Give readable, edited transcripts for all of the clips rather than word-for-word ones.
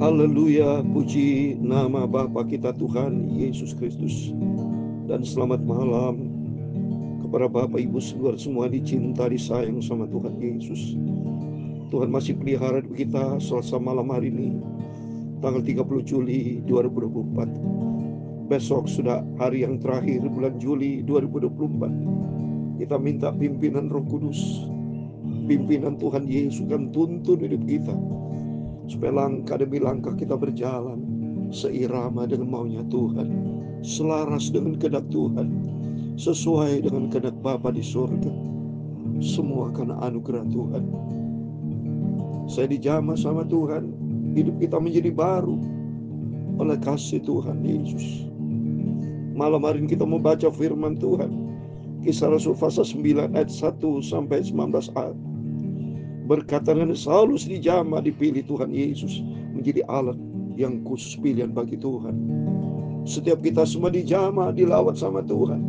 Haleluya, puji nama Bapa kita Tuhan Yesus Kristus. Dan selamat malam kepada Bapak Ibu saudara semua dicinta, disayang sama Tuhan Yesus. Tuhan masih pelihara kita selasa malam hari ini, tanggal 30 Juli 2024. Besok sudah hari yang terakhir bulan Juli 2024. Kita minta pimpinan Roh Kudus, pimpinan Tuhan Yesus kan tuntun hidup kita, supaya langkah demi langkah kita berjalan seirama dengan maunya Tuhan, selaras dengan kehendak Tuhan, sesuai dengan kehendak Bapa di surga. Semua karena anugerah Tuhan. Saya dijamah sama Tuhan, hidup kita menjadi baru oleh kasih Tuhan Yesus. Malam hari ini kita mau baca firman Tuhan, Kisah Rasul pasal 9 ayat 1 sampai 19a. Berkata, Saulus dijamah, dipilih Tuhan Yesus menjadi alat yang khusus pilihan bagi Tuhan. Setiap kita semua dijamah, dilawat sama Tuhan,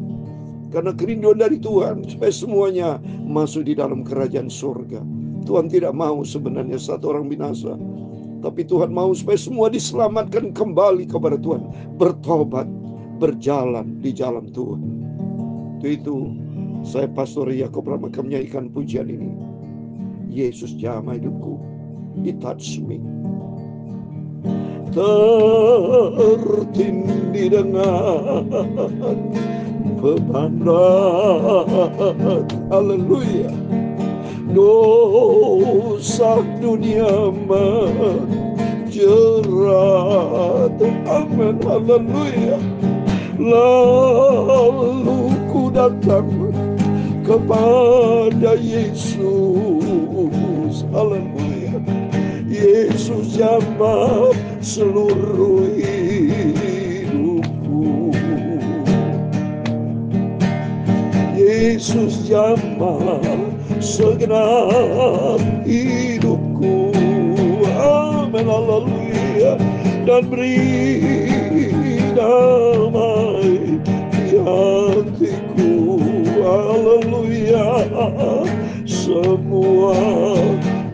karena kerinduan dari Tuhan supaya semuanya masuk di dalam kerajaan surga. Tuhan tidak mau sebenarnya satu orang binasa, tapi Tuhan mau supaya semua diselamatkan kembali kepada Tuhan, bertobat, berjalan di jalan Tuhan. Itu saya Pastor Yakob Ramakan menyanyikan pujian ini. Yesus jamah hidupku, He touch me. Tertindih dengan beban berat, haleluya, dosa dunia menjerat, amin, haleluya. Lalu ku datang kepada Yesus, haleluya. Yesus jamah seluruh hidupku. Yesus jamah segenap hidupku, amin, haleluya. Dan beri damai di hatiku, haleluya. Semua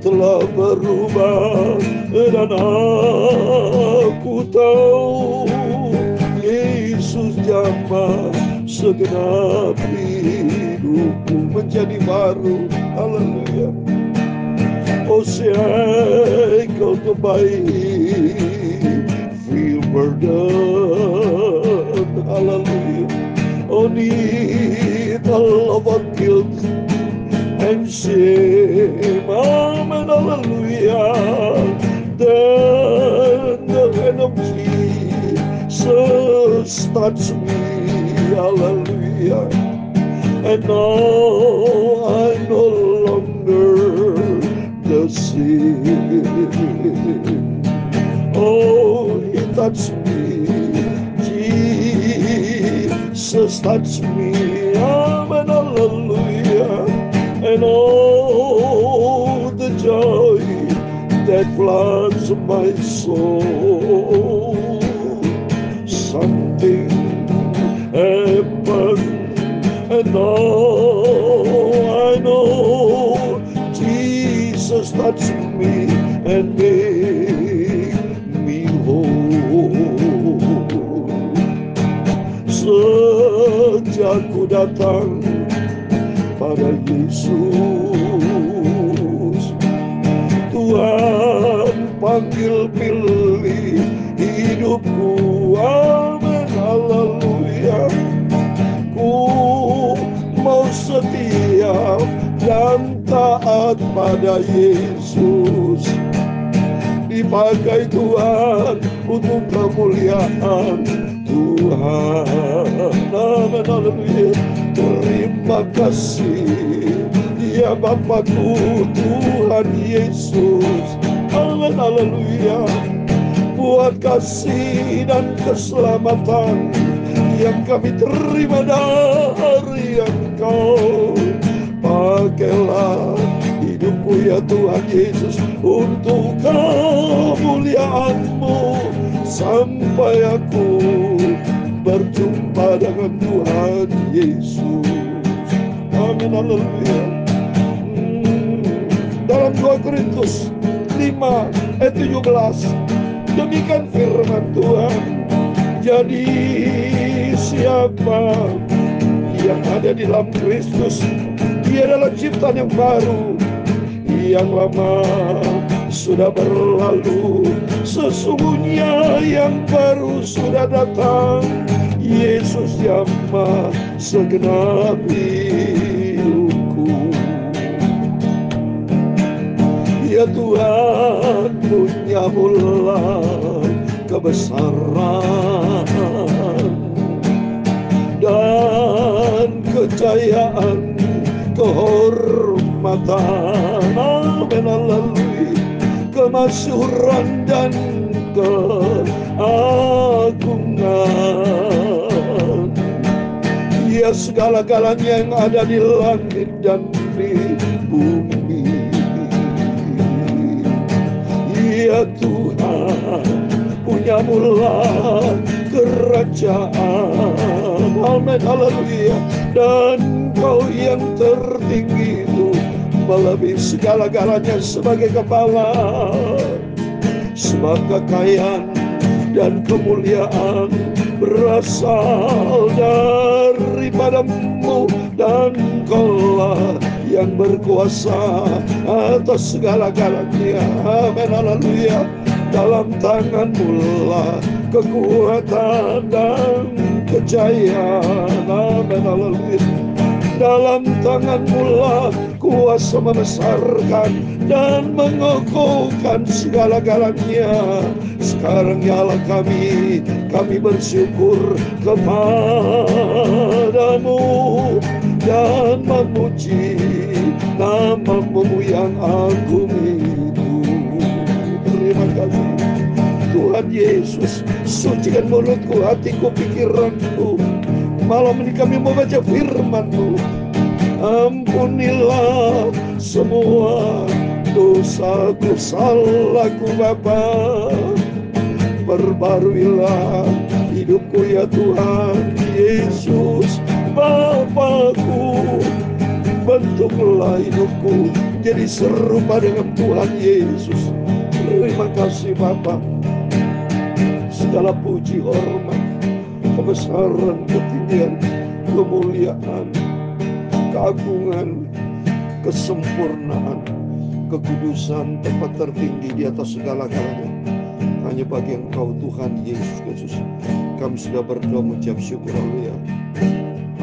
telah berubah dan aku tahu Yesus jamah segenap hidupku menjadi baru, haleluya. Oh, say kau terbaik, feel burden, haleluya. Oh, need the love of guilt and shame, amen, hallelujah. Then the hand of Jesus touched me, hallelujah. And now I'm no longer the same. Oh, He touched me, Jesus touched me, amen, hallelujah. And all the joy that floods my soul, something happened, and now I know Jesus touched me and made me whole. Sejak ku datang pada Yesus, Tuhan panggil pilih hidupku, amin, haleluya. Ku mau setia dan taat pada Yesus, dipakai Tuhan untuk kemuliaan Tuhan, amin, haleluya. Terima kasih ya Bapakku Tuhan Yesus, amin, haleluya. Buat kasih dan keselamatan yang kami terima dari Engkau, pakailah hidupku ya Tuhan Yesus untuk kemuliaan-Mu, sampai aku berjumpa dengan Tuhan Yesus, amin, haleluya. Dalam 2 Korintus 5 ayat 17, Demikian firman Tuhan. Jadi siapa yang ada di dalam Kristus, dia adalah ciptaan yang baru. Yang lama sudah berlalu, sesungguhnya yang baru sudah datang. Yesus jamah segenap hidupku. Ya Tuhan, punya mula kebesaran dan kejayaan, kehormatan, amin, haleluya, kemasyhuran dan keagungan. Ya segala-galanya yang ada di langit dan di bumi. Ya Tuhan, punya mula kerajaan, amin, haleluya. Dan Kau yang tertinggi itu melebihi segala-galanya sebagai kepala. Sebab kekayaan dan kemuliaan berasal daripada-Mu, dan Kaulah yang berkuasa atas segala-galanya, amin, haleluya. Dalam tangan-Mu lah kekuatan dan kejayaan, amin, haleluya. Dalam tangan-Mu lah kuasa membesarkan dan mengokohkan segala-galanya. Sekarang ya Allah, kami bersyukur kepadamu dan memuji nama-Mu yang agung itu. Terima kasih Tuhan Yesus. Sucikan mulutku, hatiku, pikiranku. Malam ini kami mau baca firman-Mu. Ampunilah semua dosaku, salahku Bapa. Perbaruilah hidupku ya Tuhan Yesus Bapakku. Bentuklah hidupku jadi serupa dengan Tuhan Yesus. Terima kasih Bapa. Segala puji, hormat, kebesaran, ketinggian, kemuliaan, keagungan, kesempurnaan, kekudusan, tempat tertinggi di atas segala-galanya hanya bagi Engkau Tuhan Yesus Kristus. Kami sudah berdoa mengucap syukur, haleluya.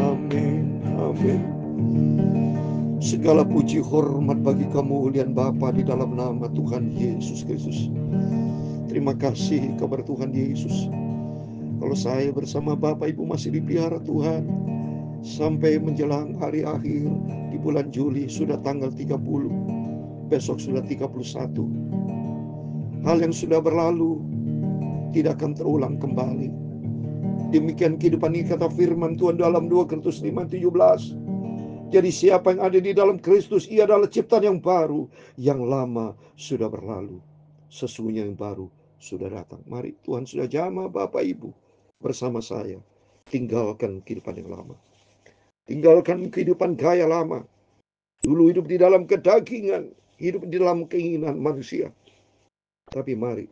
Amin, amin. Segala puji hormat bagi kemuliaan Bapa di dalam nama Tuhan Yesus Kristus. Terima kasih kepada Tuhan Yesus. Kalau saya bersama Bapak Ibu masih dipelihara Tuhan sampai menjelang hari akhir di bulan Juli, sudah tanggal 30, besok sudah 31. Hal yang sudah berlalu tidak akan terulang kembali. Demikian kehidupan ini kata firman Tuhan dalam 2 Korintus 5:17. Jadi siapa yang ada di dalam Kristus, ia adalah ciptaan yang baru. Yang lama sudah berlalu, sesungguhnya yang baru sudah datang. Mari, Tuhan sudah jamah Bapak Ibu bersama saya. Tinggalkan kehidupan yang lama. Tinggalkan kehidupan gaya lama. Dulu hidup di dalam kedagingan, hidup di dalam keinginan manusia. Tapi mari,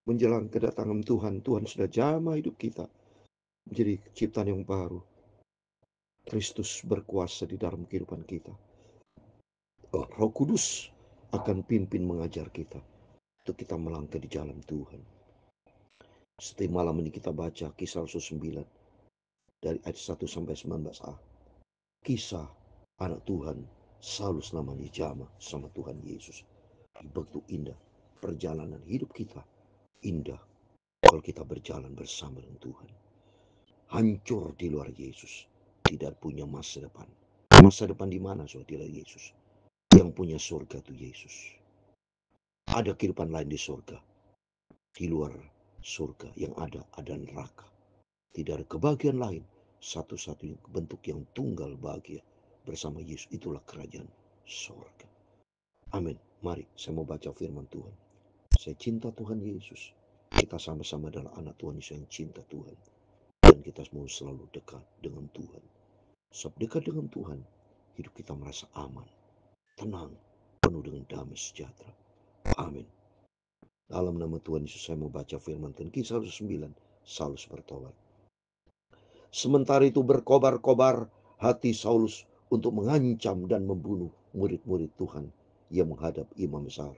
menjelang kedatangan Tuhan, Tuhan sudah jamah hidup kita menjadi ciptaan yang baru. Kristus berkuasa di dalam kehidupan kita. Roh Kudus akan pimpin mengajar kita untuk kita melangkah di jalan Tuhan. Setiap malam ini kita baca Kisah Rasul 9 dari ayat 1 sampai 19a. Kisah anak Tuhan Saulus namanya dijamah sama Tuhan Yesus. Begitu indah perjalanan hidup kita. Indah kalau kita berjalan bersama dengan Tuhan. Hancur di luar Yesus, tidak punya masa depan. Masa depan di mana saudara Yesus? Yang punya surga itu Yesus. Ada kehidupan lain di surga. Di luar surga yang ada neraka. Tidak ada kebahagiaan lain. Satu-satunya bentuk yang tunggal bahagia bersama Yesus, itulah kerajaan surga. Amin. Mari saya mau baca firman Tuhan. Saya cinta Tuhan Yesus. Kita sama-sama adalah anak Tuhan Yesus yang cinta Tuhan. Dan kita mau selalu dekat dengan Tuhan. Sebab dekat dengan Tuhan, hidup kita merasa aman, tenang, penuh dengan damai sejahtera. Amin. Dalam nama Tuhan Yesus saya mau baca firman Tuhan. Kisah 9, Saulus bertobat. Sementara itu berkobar-kobar hati Saulus untuk mengancam dan membunuh murid-murid Tuhan yang menghadap imam besar.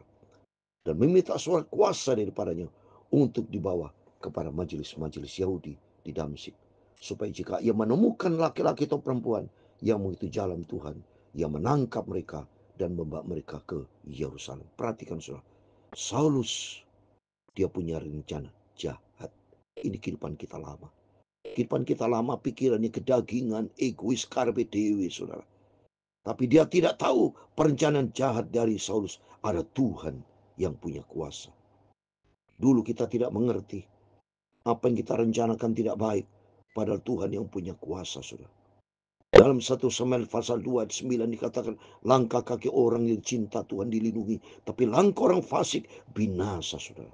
Dan meminta surat kuasa daripadanya untuk dibawa kepada majelis-majelis Yahudi di Damsyik. Supaya jika ia menemukan laki-laki atau perempuan yang mengikuti jalan Tuhan, ia menangkap mereka dan membawa mereka ke Yerusalem. Perhatikan saudara, Saulus dia punya rencana jahat. Ini kehidupan kita lama. Kehidupan kita lama pikirannya kedagingan, egois, karbe dewi, saudara. Tapi dia tidak tahu perencanaan jahat dari Saulus. Ada Tuhan yang punya kuasa. Dulu kita tidak mengerti. Apa yang kita rencanakan tidak baik. Padahal Tuhan yang punya kuasa, saudara. Dalam 1 Samuel pasal 2 ayat 9 dikatakan, langkah kaki orang yang cinta Tuhan dilindungi. Tapi langkah orang fasik binasa, saudara.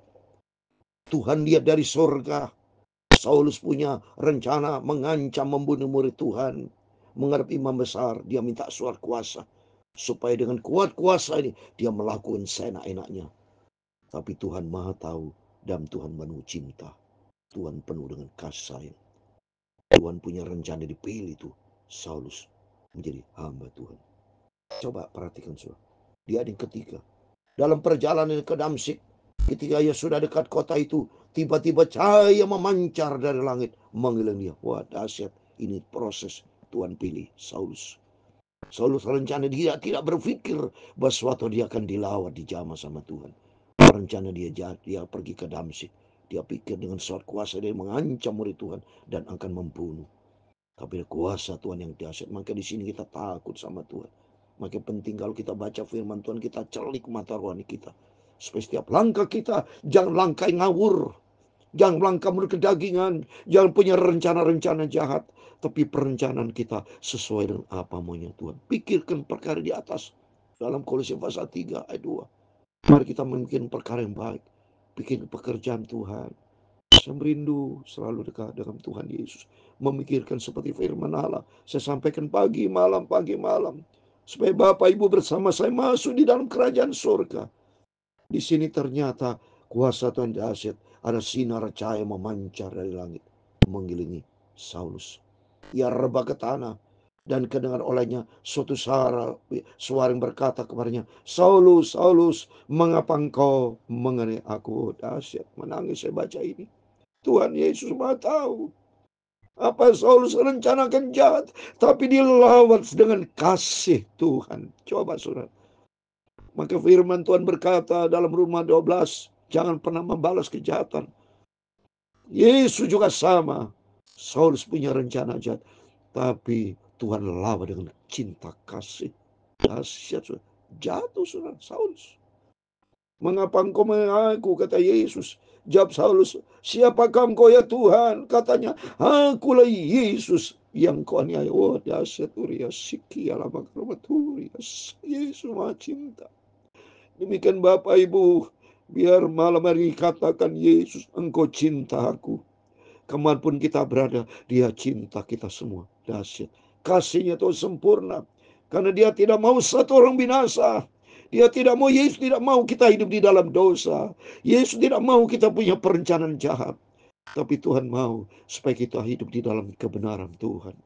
Tuhan lihat dari surga. Saulus punya rencana mengancam membunuh murid Tuhan. Menghadap imam besar, dia minta surat kuasa. Supaya dengan kuat kuasa ini, dia melakukan seenak-enaknya. Tapi Tuhan maha tahu, dan Tuhan penuh cinta. Tuhan penuh dengan kasih sayang. Tuhan punya rencana dipilih itu, Saulus menjadi hamba Tuhan. Coba perhatikan saudara. Dia yang ketiga. Dalam perjalanan ke Damsyik, ketika ia sudah dekat kota itu, tiba-tiba cahaya memancar dari langit mengelilingi dia. Wah, dahsyat. Ini proses Tuhan pilih Saulus. Saulus rencana dia tidak berpikir bahwa suatu dia akan dilawat, dijamah sama Tuhan. Rencana dia pergi ke Damsyik. Dia pikir dengan suatu kuasa dia mengancam murid Tuhan dan akan membunuh. Tapi kuasa Tuhan yang dahsyat. Maka di sini kita takut sama Tuhan. Maka penting kalau kita baca firman Tuhan, kita celik mata rohani kita. Supaya setiap langkah kita jangan langkah ngawur. Jangan langkah menurut kedagingan. Jangan punya rencana-rencana jahat. Tapi perencanaan kita sesuai dengan apa maunya Tuhan. Pikirkan perkara di atas. Dalam Kolose pasal 3 ayat 2. Mari kita memikirkan perkara yang baik. Bikin pekerjaan Tuhan. Saya merindu selalu dekat dengan Tuhan Yesus. Memikirkan seperti firman Allah. Saya sampaikan pagi malam. Supaya Bapak Ibu bersama saya masuk di dalam kerajaan surga. Di sini ternyata kuasa Tuhan dahsyat. Ada sinar cahaya memancar dari langit. Mengelilingi Saulus. Ia rebah ke tanah. Dan kedengar olehnya suatu suara yang berkata kepadanya, Saulus, Saulus, mengapa engkau mengenai aku? Dahsyat, menangis saya baca ini. Tuhan Yesus Maha tahu apa Saulus rencanakan jahat, tapi dilawat dengan kasih Tuhan. Coba saudara. Maka firman Tuhan berkata dalam Roma 12, jangan pernah membalas kejahatan. Yesus juga sama. Saulus punya rencana jahat, tapi Tuhan lawan dengan cinta kasih. Dahsyat saudara. Jatuh saudara Saulus. Mengapa engkau mengaku, kata Yesus. Jawab Saulus, siapakah engkau ya Tuhan? Katanya, akulah Yesus yang kau aniaya. Oh, dahsyat Uriah Siki alamak Urias. Yesus Maha Cinta. Demikian Bapak Ibu, biar malam hari katakan, Yesus engkau cinta aku. Kemanapun kita berada, dia cinta kita semua. Dahsyat. Kasihnya Tuhan sempurna. Karena dia tidak mau satu orang binasa. Dia tidak mau, Yesus tidak mau kita hidup di dalam dosa. Yesus tidak mau kita punya perencanaan jahat. Tapi Tuhan mau supaya kita hidup di dalam kebenaran Tuhan.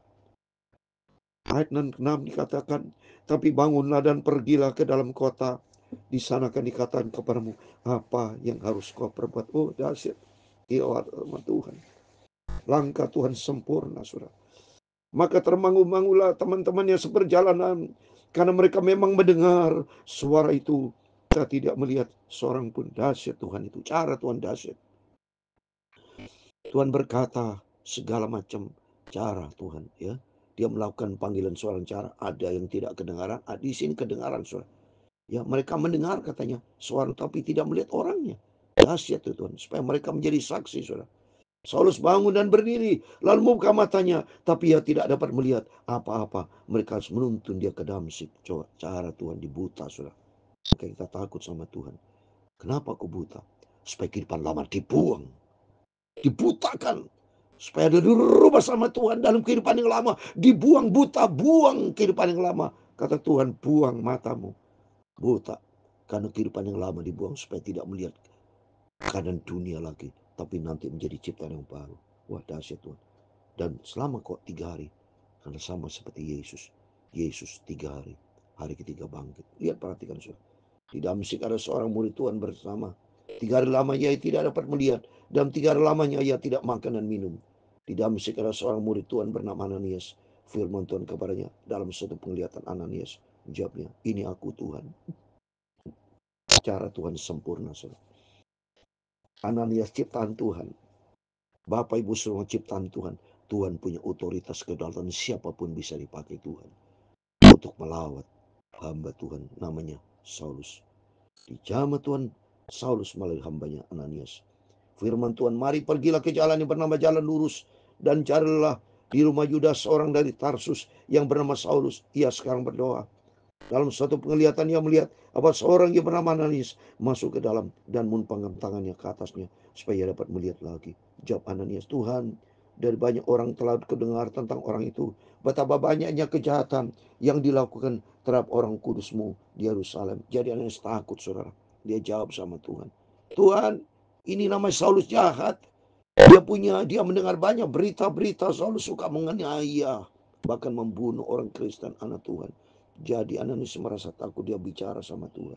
Ayat 6 dikatakan, tapi bangunlah dan pergilah ke dalam kota. Di sana akan dikatakan kepadamu apa yang harus kau perbuat. Oh, dahsyat. Iya, sama Tuhan. Langkah Tuhan sempurna, saudara. Maka termangu-mangulah teman-teman yang seperjalanan. Karena mereka memang mendengar suara itu. Kita tidak melihat seorang pun. Dahsyat Tuhan itu. Cara Tuhan dahsyat. Tuhan berkata segala macam cara Tuhan. Ya, dia melakukan panggilan suara cara. Ada yang tidak kedengaran. Di sini kedengaran saudara. Ya, mereka mendengar katanya suara tapi tidak melihat orangnya. Dahsyat Tuhan. Supaya mereka menjadi saksi saudara. Saulus bangun dan berdiri, lalu membuka matanya, tapi ia tidak dapat melihat apa-apa. Mereka harus menuntun dia ke Damsyik. Coba cara Tuhan dibuta, saudara. Maka kita takut sama Tuhan. Kenapa aku buta? Supaya kehidupan lama dibuang, dibutakan. Supaya ada dirubah sama Tuhan dalam kehidupan yang lama. Dibuang buta, buang kehidupan yang lama. Kata Tuhan, buang matamu, buta. Karena kehidupan yang lama dibuang supaya tidak melihat keadaan dunia lagi, tapi nanti menjadi ciptaan yang baru. Wah, dahsyat Tuhan. Dan selama kok 3 hari, karena sama seperti Yesus. Yesus 3 hari, hari ketiga bangkit. Lihat, perhatikan saudara. Di Damsyik ada seorang murid Tuhan bersama. 3 hari lamanya ia tidak dapat melihat. Dalam 3 hari lamanya ia tidak makan dan minum. Di Damsyik ada seorang murid Tuhan bernama Ananias. Firman Tuhan kepadanya dalam suatu penglihatan. Ananias jawabnya, ini aku Tuhan. Cara Tuhan sempurna saudara. Ananias ciptaan Tuhan. Bapak Ibu semua ciptaan Tuhan. Tuhan punya otoritas kedaulatan, siapapun bisa dipakai Tuhan untuk melawat hamba Tuhan namanya Saulus. Dijamah Tuhan Saulus melalui hambanya Ananias. Firman Tuhan, mari pergilah ke jalan yang bernama jalan lurus, dan carilah di rumah Yudas seorang dari Tarsus yang bernama Saulus. Ia sekarang berdoa. Dalam suatu penglihatan ia melihat apa seorang yang bernama Ananias masuk ke dalam dan menumpangkan tangannya ke atasnya supaya ia dapat melihat lagi. Jawab Ananias, Tuhan, dari banyak orang telah kudengar tentang orang itu, betapa banyaknya kejahatan yang dilakukan terhadap orang kudus-Mu di Yerusalem. Jadi Ananias takut saudara. Dia jawab sama Tuhan, Tuhan, ini namanya Saulus jahat. Dia mendengar banyak berita-berita Saulus suka menganiaya, bahkan membunuh orang Kristen anak Tuhan. Jadi Ananias merasa takut, dia bicara sama Tuhan.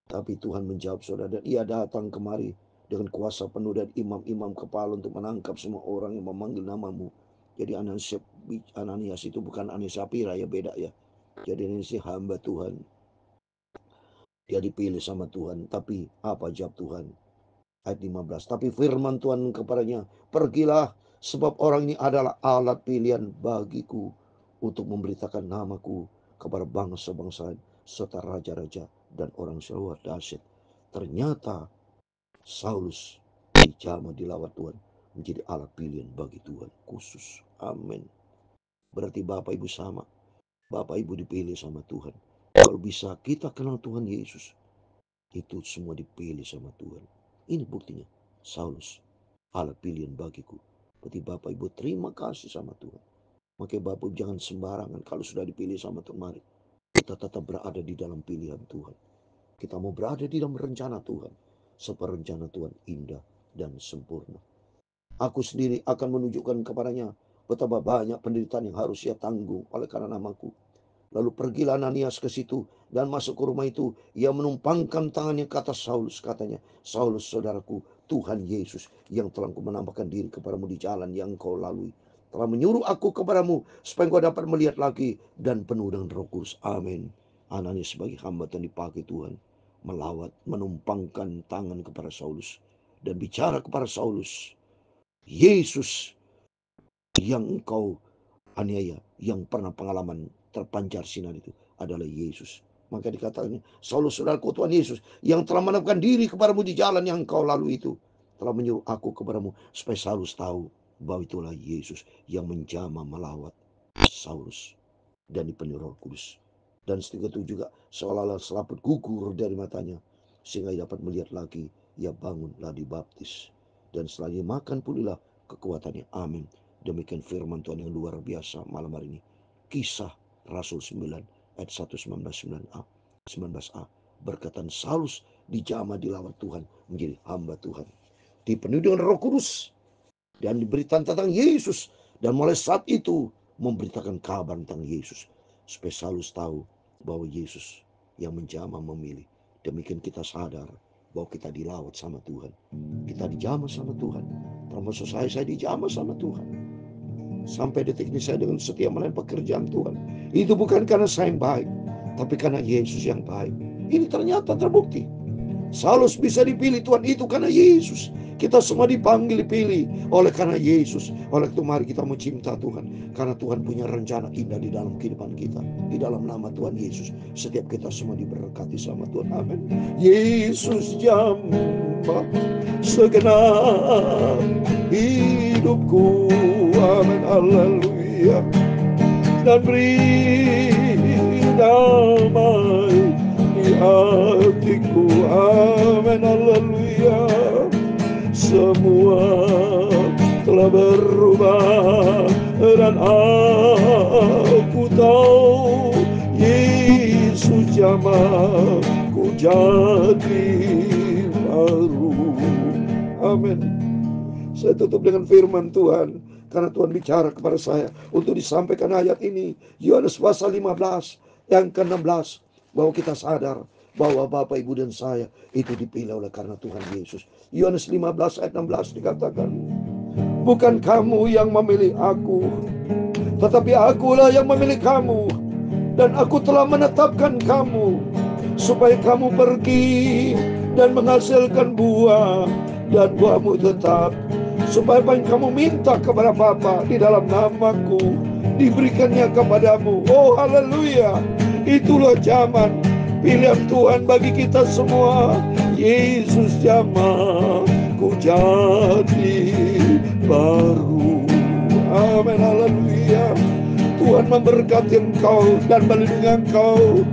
Tapi Tuhan menjawab saudara, dan ia datang kemari dengan kuasa penuh dan imam-imam kepala untuk menangkap semua orang yang memanggil namamu. Jadi Ananias itu bukan Ananias Sapira ya, beda ya. Jadi Ananias hamba Tuhan. Dia dipilih sama Tuhan. Tapi apa jawab Tuhan? Ayat 15. Tapi firman Tuhan kepadanya, pergilah, sebab orang ini adalah alat pilihan bagiku untuk memberitakan namaku kepada bangsa-bangsa serta raja-raja dan orang seluruh dahsyat. Ternyata Saulus dijamah dilawat Tuhan menjadi alat pilihan bagi Tuhan khusus. Amin. Berarti Bapak Ibu sama. Bapak Ibu dipilih sama Tuhan. Kalau bisa kita kenal Tuhan Yesus, itu semua dipilih sama Tuhan. Ini buktinya. Saulus, alat pilihan bagiku. Berarti Bapak Ibu terima kasih sama Tuhan. Makanya Bapak Ibu jangan sembarangan. Kalau sudah dipilih sama Tuhan, mari kita tetap berada di dalam pilihan Tuhan. Kita mau berada di dalam rencana Tuhan. Sebab rencana Tuhan indah dan sempurna. Aku sendiri akan menunjukkan kepadanya betapa banyak penderitaan yang harus ia tanggung oleh karena namaku. Lalu pergilah Ananias ke situ dan masuk ke rumah itu. Ia menumpangkan tangannya ke atas Saulus. Katanya, Saulus saudaraku, Tuhan Yesus yang telah menambahkan diri kepadamu di jalan yang kau lalui, telah menyuruh aku kepadamu supaya kau dapat melihat lagi dan penuh dengan Roh Kudus. Amin. Ananias sebagai hamba yang dipakai Tuhan melawat, menumpangkan tangan kepada Saulus dan bicara kepada Saulus, Yesus yang engkau aniaya, yang pernah pengalaman terpancar sinar itu adalah Yesus. Maka dikatakan, Saulus saudaraku, Tuhan Yesus yang telah menampakkan diri kepadamu di jalan yang engkau lalui itu telah menyuruh aku kepadamu supaya Saulus tahu bahwa itulah Yesus yang menjamah melawat Saulus dan dipenuhi Roh Kudus. Dan setelah itu juga seolah-olah selaput gugur dari matanya sehingga ia dapat melihat lagi. Ia bangunlah dibaptis dan setelah makan pulilah kekuatannya. Amin. Demikian firman Tuhan yang luar biasa malam hari ini. Kisah Rasul 9 ayat 1 19a. Berkatan Saulus dijamah dilawat Tuhan menjadi hamba Tuhan, dipenuhi dengan Roh Kudus dan diberitakan tentang Yesus, dan mulai saat itu memberitakan kabar tentang Yesus supaya Saulus tahu bahwa Yesus yang menjamah memilih. Demikian kita sadar bahwa kita dilawat sama Tuhan, kita dijamah sama Tuhan. Termasuk saya dijamah sama Tuhan. Sampai detik ini saya dengan setia melayani pekerjaan Tuhan. Itu bukan karena saya yang baik, tapi karena Yesus yang baik. Ini ternyata terbukti. Saulus bisa dipilih Tuhan itu karena Yesus. Kita semua dipanggil dipilih oleh karena Yesus. Oleh itu mari kita mencinta Tuhan, karena Tuhan punya rencana indah di dalam kehidupan kita. Di dalam nama Tuhan Yesus, setiap kita semua diberkati sama Tuhan. Amin. Yesus jamah segenap hidupku. Amin. Haleluya. Dan beri damai di hatiku. Amin. Haleluya. Semua telah berubah dan aku tahu Yesus jamah ku jadi baru. Amin. Saya tutup dengan firman Tuhan, karena Tuhan bicara kepada saya untuk disampaikan ayat ini. Yohanes pasal 15 yang ke-16, bahwa kita sadar bahwa Bapak, Ibu, dan saya itu dipilih oleh karena Tuhan Yesus. Yohanes 15 ayat 16 dikatakan, bukan kamu yang memilih aku, tetapi akulah yang memilih kamu, dan aku telah menetapkan kamu supaya kamu pergi dan menghasilkan buah, dan buahmu tetap, supaya apa yang kamu minta kepada Bapa di dalam namaku diberikannya kepadamu. Oh haleluya. Itulah zaman pilihan Tuhan bagi kita semua. Yesus jamaku jadi baru. Amin, haleluya. Tuhan memberkati engkau dan melindungi engkau.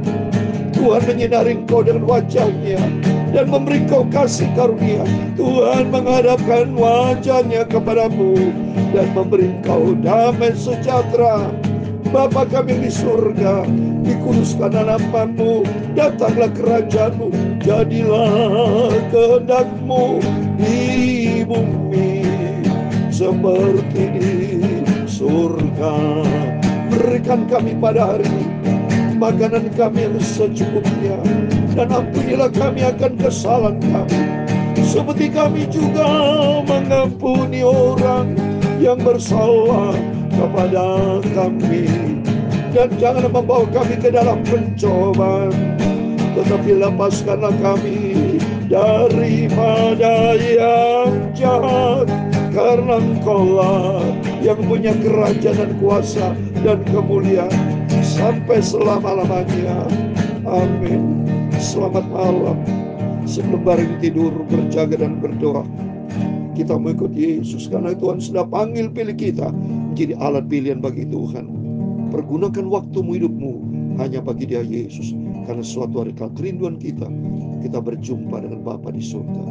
Tuhan menyinari engkau dengan wajahnya dan memberi engkau kasih karunia. Tuhan menghadapkan wajahnya kepadamu dan memberi engkau damai sejahtera. Bapa kami yang di surga, dikuduskan namamu, datanglah kerajaanmu, jadilah kehendakmu di bumi seperti di surga. Berikan kami pada hari ini makanan kami yang secukupnya, dan ampunilah kami akan kesalahan kami, seperti kami juga mengampuni orang yang bersalah kepada kami. Dan jangan membawa kami ke dalam pencobaan, tetapi lepaskanlah kami daripada yang jahat, karena Engkaulah yang punya kerajaan dan kuasa dan kemuliaan sampai selama-lamanya. Amin. Selamat malam. Sebelum baring tidur, berjaga dan berdoa, kita mengikuti Yesus, karena Tuhan sudah panggil pilih kita menjadi alat pilihan bagi Tuhan. Pergunakan waktumu, hidupmu hanya bagi Dia Yesus, karena suatu hari kala kerinduan kita berjumpa dengan Bapa di surga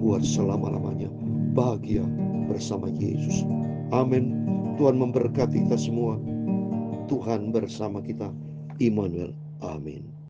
buat selama-lamanya bahagia bersama Yesus. Amin. Tuhan memberkati kita semua. Tuhan bersama kita. Immanuel. Amin.